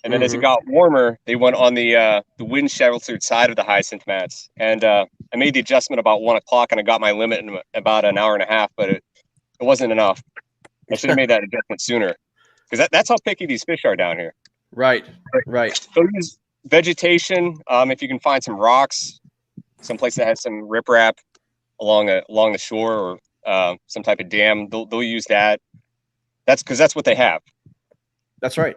And then as it got warmer, they went on the wind sheltered side of the hyacinth mats. And I made the adjustment about 1 o'clock, and I got my limit in about an hour and a half, but it wasn't enough. I should have made that adjustment sooner, because that's how picky these fish are down here. Right. So use vegetation. If you can find some rocks, someplace that has some riprap along the shore, or some type of dam, they'll use that. That's because that's what they have. That's right.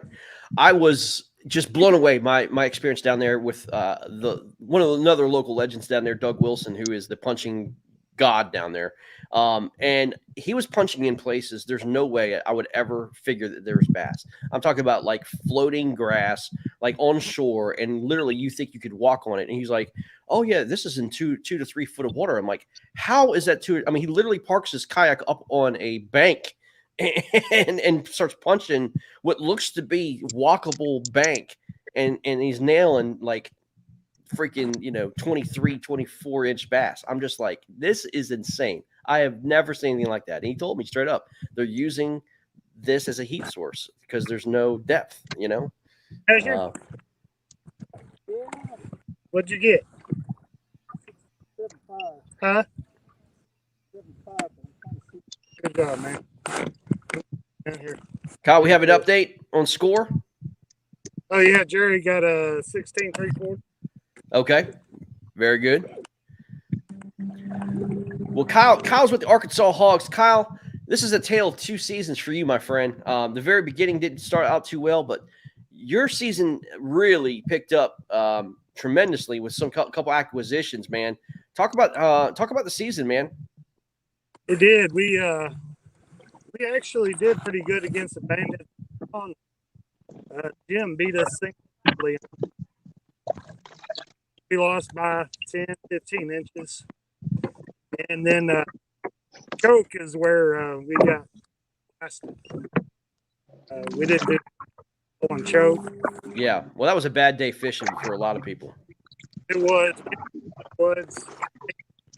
I was just blown away my experience down there with another local legends down there, Doug Wilson, who is the punching god down there. And he was punching in places there's no way I would ever figure that there's bass. I'm talking about like floating grass, like on shore, and literally you think you could walk on it. And he's like, oh yeah, this is in 2 to 3 foot of water. I'm like, how is that I mean, he literally parks his kayak up on a bank and starts punching what looks to be walkable bank, and he's nailing like freaking 23 24-inch bass. I'm just like, this is insane. I have never seen anything like that. And he told me straight up they're using this as a heat source because there's no depth. What'd you get? Huh? Good job, man. Down here. Kyle, we have an update on score. Oh yeah, Jerry got a 16 3/4. Okay, very good. Well, Kyle's with the Arkansas Hogs. Kyle, this is a tale of 2 seasons for you, my friend. The very beginning didn't start out too well, but your season really picked up tremendously with some couple acquisitions, man. Talk about the season, man. It did. We actually did pretty good against the Bandits. Jim beat us significantly. We lost by 10, 15 inches. And then choke is where we got blasted. We didn't do on choke. Yeah. Well, that was a bad day fishing for a lot of people. It was.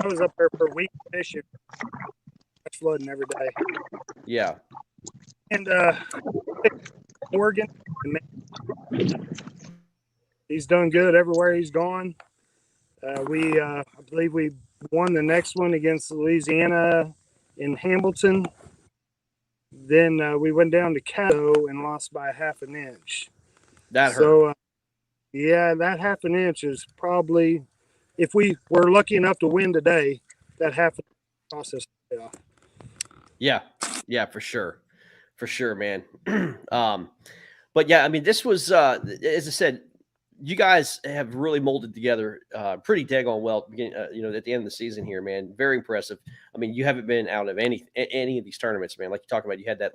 I was up there for a week fishing. Flooding every day. Yeah. And Oregon, he's done good everywhere he's gone. I believe we won the next one against Louisiana in Hamilton. Then we went down to Caddo and lost by 1/2 inch. That hurt. So, yeah, that 1/2 inch is probably, if we were lucky enough to win today, that 1/2 process. Yeah, for sure, man. But yeah, I mean, this was, as I said, you guys have really molded together pretty daggone well at the end of the season here, man. Very impressive. I mean, you haven't been out of any of these tournaments, man. Like you talked about, you had that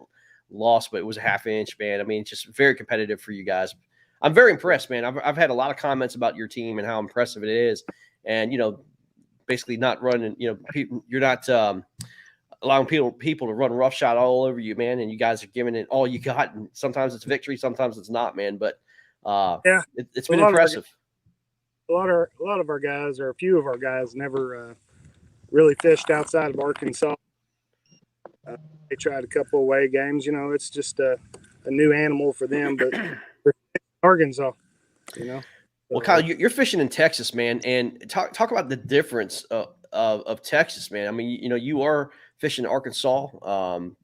loss, but it was a 1/2 inch, man. I mean, it's just very competitive for you guys. I'm very impressed, man. I've had a lot of comments about your team and how impressive it is, and basically not running. You're not allowing people to run roughshod all over you, man. And you guys are giving it all you got. And sometimes it's victory, sometimes it's not, man. But it's been impressive. A lot of our guys, or a few of our guys, never really fished outside of Arkansas. They tried a couple away games. It's just a new animal for them, but for Arkansas, Well, Kyle, you're fishing in Texas, man, and talk about the difference of Texas, man. I mean, you are fishing in Arkansas.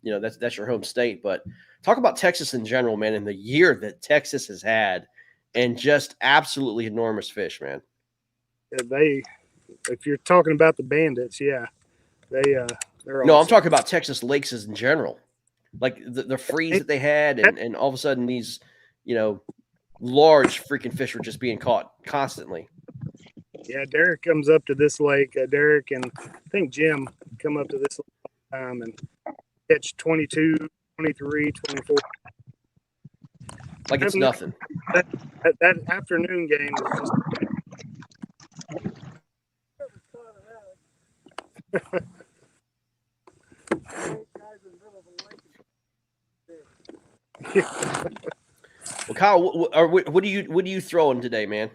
That's your home state, but talk about Texas in general, man, and the year that Texas has had, and just absolutely enormous fish, man. If you're talking about the bandits, yeah, they're no, awesome. I'm talking about Texas lakes in general, like the freeze that they had, and all of a sudden these, large freaking fish were just being caught constantly. Yeah, Derek comes up to this lake. Derek and I think Jim come up to this lake all the time and catch 22, 23, 24. Like it's nothing. That afternoon game was just. Well, Kyle, what are you throwing today, man?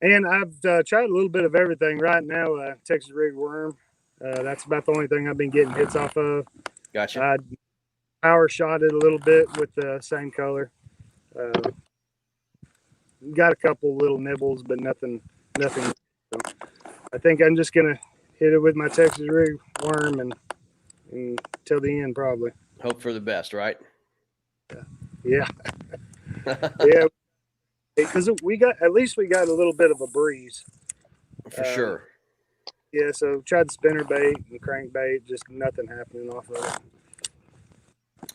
And I've tried a little bit of everything right now. Texas rig worm. That's about the only thing I've been getting hits off of. Gotcha. I power shot it a little bit with the same color. Got a couple little nibbles, but nothing. So I think I'm just gonna hit it with my Texas rig worm and till the end, probably. Hope for the best, right? Yeah. Yeah. Because we got a little bit of a breeze. For sure. Yeah, so tried the spinner bait and crankbait, just nothing happening off of it.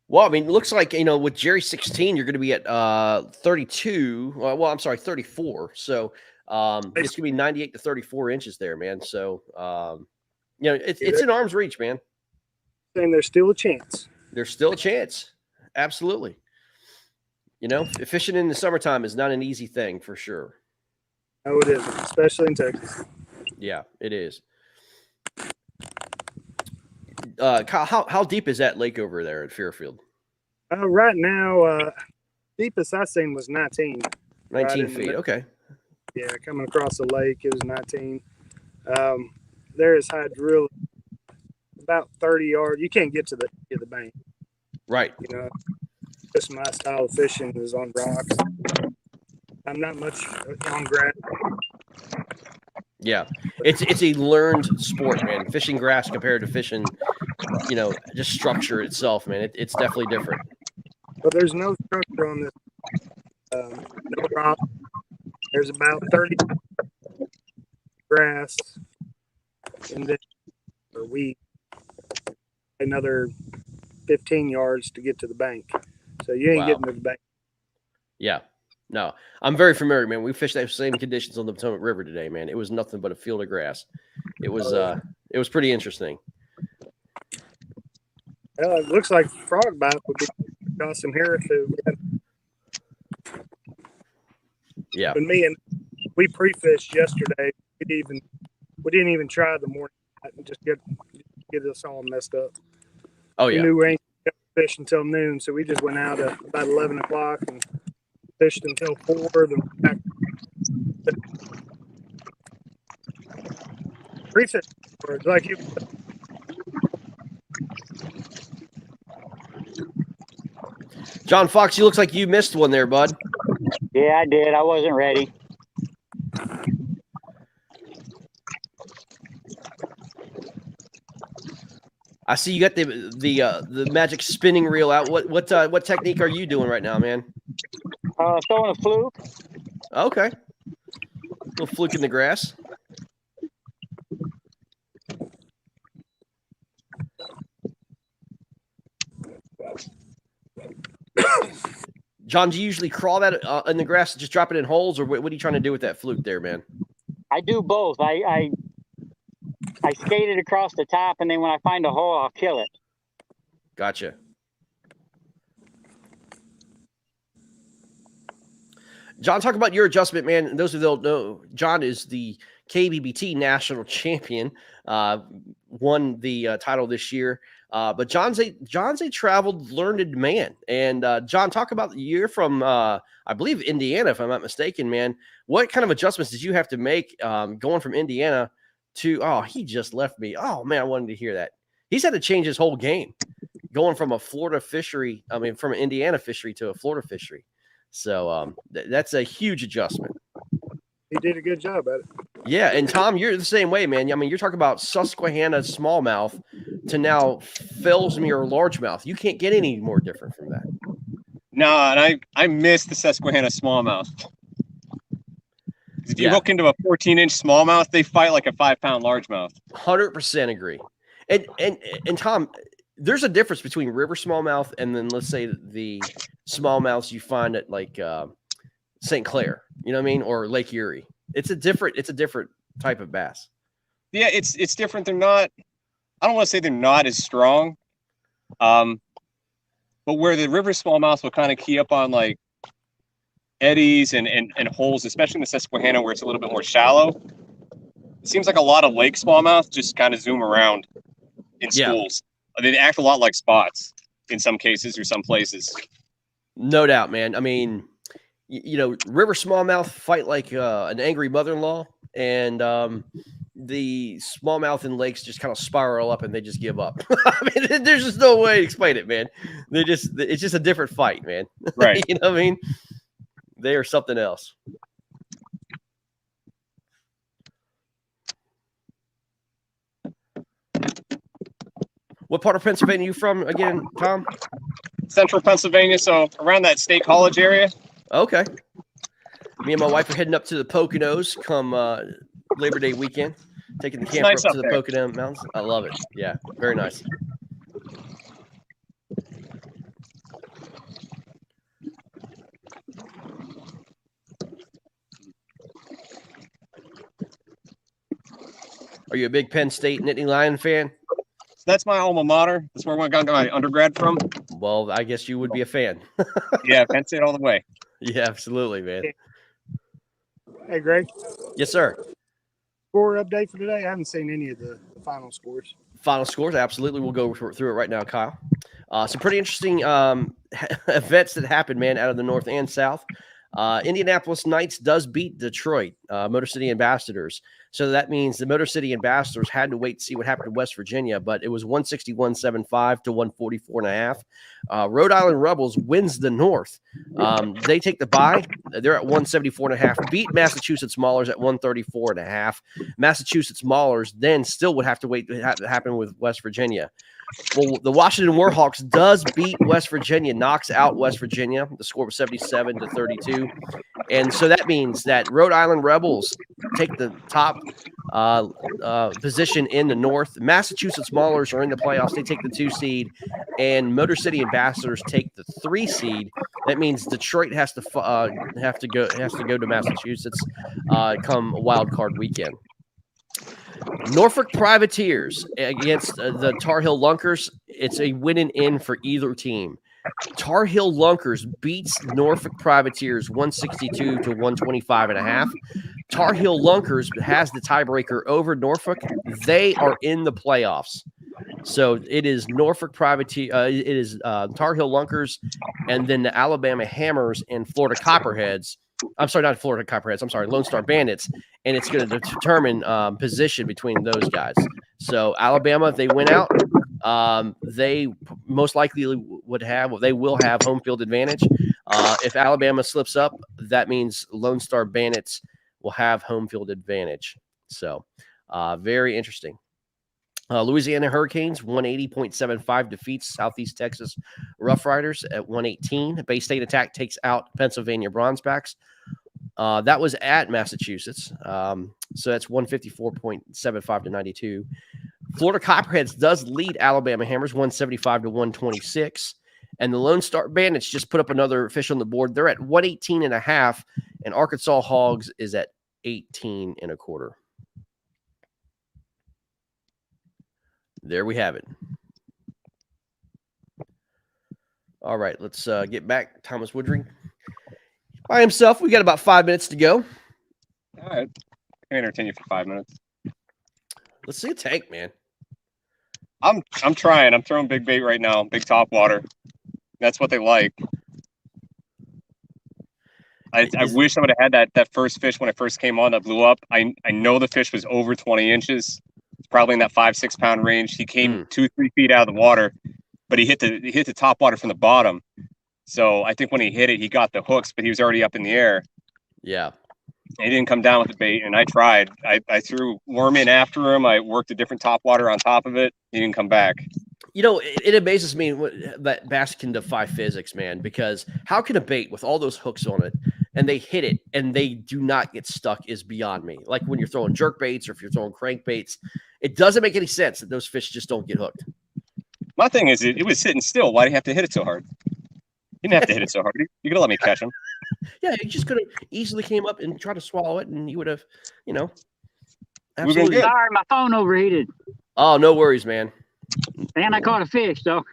Well, I mean, it looks like, with Jerry 16, you're going to be at 32. Well, I'm sorry, 34. So it's going to be 98 to 34 inches there, man. So, it's in arm's reach, man. And there's still a chance. There's still a chance. Absolutely. Fishing in the summertime is not an easy thing for sure. No, it isn't, especially in Texas. Yeah, it is. Kyle, how deep is that lake over there at Fairfield? Right now, deepest I seen was 19. 19 feet, okay. Yeah, coming across the lake, it was 19. There is hydrilla about 30 yards. You can't get to the bank. Right. Just my style of fishing is on rocks. I'm not much on grass. Yeah, it's a learned sport, man. Fishing grass compared to fishing, just structure itself, man. It's definitely different. But there's no structure on this. No rock. There's about 30 grass, and then we another 15 yards to get to the bank. So you ain't getting to the bank. Yeah. No, I'm very familiar, man. We fished those same conditions on the Potomac River today, man. It was nothing but a field of grass. It was pretty interesting. Well, it looks like frog bite would be awesome here if Yeah. And we pre-fished yesterday. We didn't even try the morning and just get us all messed up. Oh yeah. We knew we ain't gonna fish until noon, so we just went out at about 11 o'clock and fished until 4. Then back. Pre-fish like you. John Fox, you looks like you missed one there, bud. Yeah, I did. I wasn't ready. I see you got the magic spinning reel out. What technique are you doing right now, man? Throwing a fluke. Okay. A little fluke in the grass. John, do you usually crawl that in the grass, just drop it in holes, or what are you trying to do with that fluke there, man? I do both. I skate it across the top, and then when I find a hole, I'll kill it. Gotcha. John, talk about your adjustment, man. And those who don't know, John is the KBBT national champion. Won the title this year. But John's a traveled, learned man. And John, talk about you're from I believe Indiana, if I'm not mistaken, man. What kind of adjustments did you have to make going from Indiana to? Oh, he just left me. Oh man, I wanted to hear that. He's had to change his whole game, going from a Florida fishery. I mean, from an Indiana fishery to a Florida fishery. So that's a huge adjustment. He did a good job at it. Yeah, and Tom, you're the same way, man. I mean, you're talking about Susquehanna smallmouth to now Fellsmere largemouth. You can't get any more different from that. No, and I miss the Susquehanna smallmouth. If you hook into a 14-inch smallmouth, they fight like a 5-pound largemouth. 100% agree. And Tom, there's a difference between river smallmouth and then let's say the smallmouths you find at like St. Clair, you know what I mean, or Lake Erie. It's a different type of bass. Yeah, it's different. They're not. I don't want to say they're not as strong, but where the river smallmouth will kind of key up on like eddies and holes, especially in the Susquehanna where it's a little bit more shallow. It seems like a lot of lake smallmouth just kind of zoom around in schools. They act a lot like spots in some cases or some places. No doubt, man. I mean, you know, river smallmouth fight like an angry mother-in-law, and the smallmouth in lakes just kind of spiral up and they just give up. I mean, there's just no way to explain it, man. It's just a different fight, man. Right. You know what I mean? They are something else. What part of Pennsylvania are you from again, Tom? Central Pennsylvania, so around that State College area. Okay. Me and my wife are heading up to the Poconos come Labor Day weekend, taking the camper up to the Pocono Mountains. I love it. Yeah, very nice. Are you a big Penn State Nittany Lion fan? That's my alma mater. That's where I got my undergrad from. Well, I guess you would be a fan. Yeah, Penn State all the way. Yeah, absolutely, man. Hey, Greg. Yes, sir. Score update for today. I haven't seen any of the final scores. Final scores, absolutely. We'll go through it right now, Kyle. Some pretty interesting events that happened, man, out of the North and South. Indianapolis Knights does beat Detroit, Motor City Ambassadors. So that means the Motor City Ambassadors had to wait to see what happened to West Virginia, but it was 161.75 to 144.5. Rhode Island Rebels wins the North. They take the bye. They're at 174.5. Beat Massachusetts Maulers at 134.5. Massachusetts Maulers then still would have to wait to happen with West Virginia. Well, the Washington Warhawks does beat West Virginia, knocks out West Virginia. The score was 77 to 32. And so that means that Rhode Island Rebels take the top position in the North. Massachusetts Maulers are in the playoffs. They take the 2 seed, and Motor City Ambassadors take the 3 seed. That means Detroit has to go to Massachusetts come wild card weekend. Norfolk Privateers against the Tar Heel Lunkers. It's a win and in for either team. Tar Heel Lunkers beats Norfolk Privateers 162 to 125.5. Tar Heel Lunkers has the tiebreaker over Norfolk. They are in the playoffs. So it is Norfolk Privateer. It is Tar Heel Lunkers, and then the Alabama Hammers and Florida Copperheads. I'm sorry, not Florida Copperheads. I'm sorry, Lone Star Bandits, and it's going to determine position between those guys. So Alabama, if they win out, they most likely will have home field advantage. If Alabama slips up, that means Lone Star Bandits will have home field advantage. So very interesting. Louisiana Hurricanes 180.75 defeats Southeast Texas Rough Riders at 118. Bay State Attack takes out Pennsylvania Bronzebacks. That was at Massachusetts. So that's 154.75 to 92. Florida Copperheads does lead Alabama Hammers 175 to 126. And the Lone Star Bandits just put up another fish on the board. They're at 118.5, and Arkansas Hogs is at 18.25. There we have it. All right, let's get back. Thomas Woodring. by himself. We got about 5 minutes to go. All right. I can entertain you for 5 minutes. Let's see a tank, man. I'm trying. I'm throwing big bait right now, big top water. That's what they like. I wish I would have had that first fish when I first came on that blew up. I know the fish was over 20 inches. It's probably in that 5-6 pound range. He came 2-3 feet out of the water, but he hit the top water from the bottom. So I think when he hit it, he got the hooks, but he was already up in the air. Yeah. He didn't come down with the bait, and I tried. I threw worm in after him. I worked a different top water on top of it. He didn't come back. You know, it amazes me that bass can defy physics, man, because how can a bait with all those hooks on it and they hit it and they do not get stuck is beyond me. Like when you're throwing jerk baits or if you're throwing crank baits, it doesn't make any sense that those fish just don't get hooked. My thing is, it was sitting still. Why do you have to hit it so hard? You didn't have to hit it so hard. You could have let me catch him. Yeah, he just could have easily came up and tried to swallow it, and you would have, you know, We've been absolutely. good. Sorry, my phone overheated. Oh, no worries, man. And I caught a fish, so.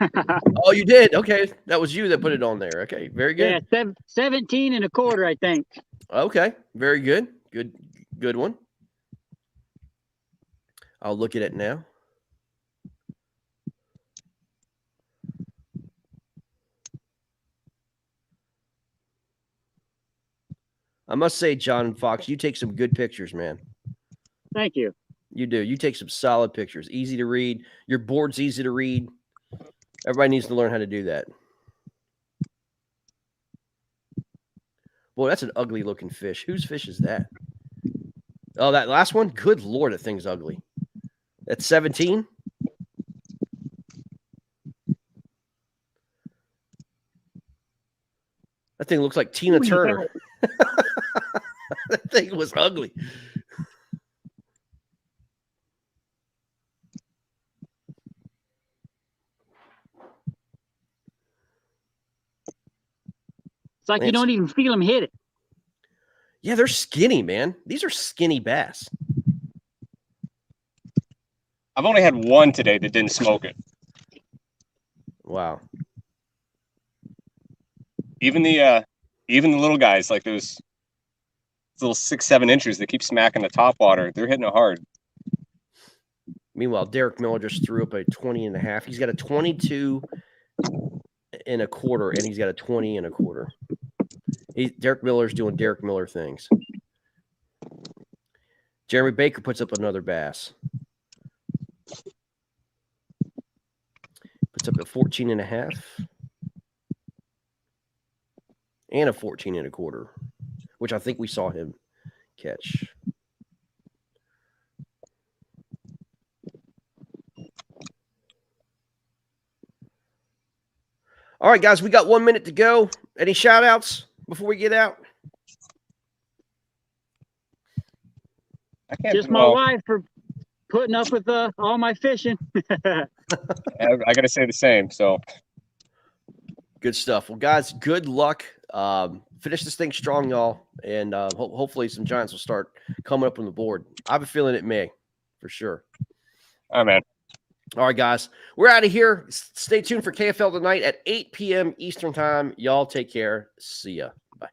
Oh, you did? Okay. That was you that put it on there. Okay. Very good. Yeah, 17 and a quarter, I think. Okay. Very good. Good one. I'll look at it now. I must say, John Fox, you take some good pictures, man. Thank you. You do. You take some solid pictures. Easy to read. Your board's easy to read. Everybody needs to learn how to do that. Boy, that's an ugly looking fish. Whose fish is that? Oh, that last one? Good Lord, that thing's ugly. That's 17? That thing looks like Tina Turner. That thing was ugly. It's like you don't even feel them hit it. Yeah, they're skinny, man. These are skinny bass. I've only had one today that didn't smoke it. Wow. Even the little guys, like those little 6-7 inches that keep smacking the top water, they're hitting it hard. Meanwhile, Derek Miller just threw up a 20 and a half. He's got a 22 and a quarter, and he's got a 20 and a quarter. Derek Miller's doing Derek Miller things. Jeremy Baker puts up another bass. Puts up a 14 and a half. And a 14 and a quarter, which I think we saw him catch. All right, guys, we got 1 minute to go. Any shout outs before we get out? Just my wife for putting up with all my fishing. I got to say the same. So good stuff. Well, guys, good luck. Finish this thing strong, y'all, and hopefully some giants will start coming up on the board. I have a feeling it may, for sure. All right, man. All right, guys, we're out of here. Stay tuned for KFL tonight at 8 p.m. Eastern time. Y'all take care. See ya. Bye.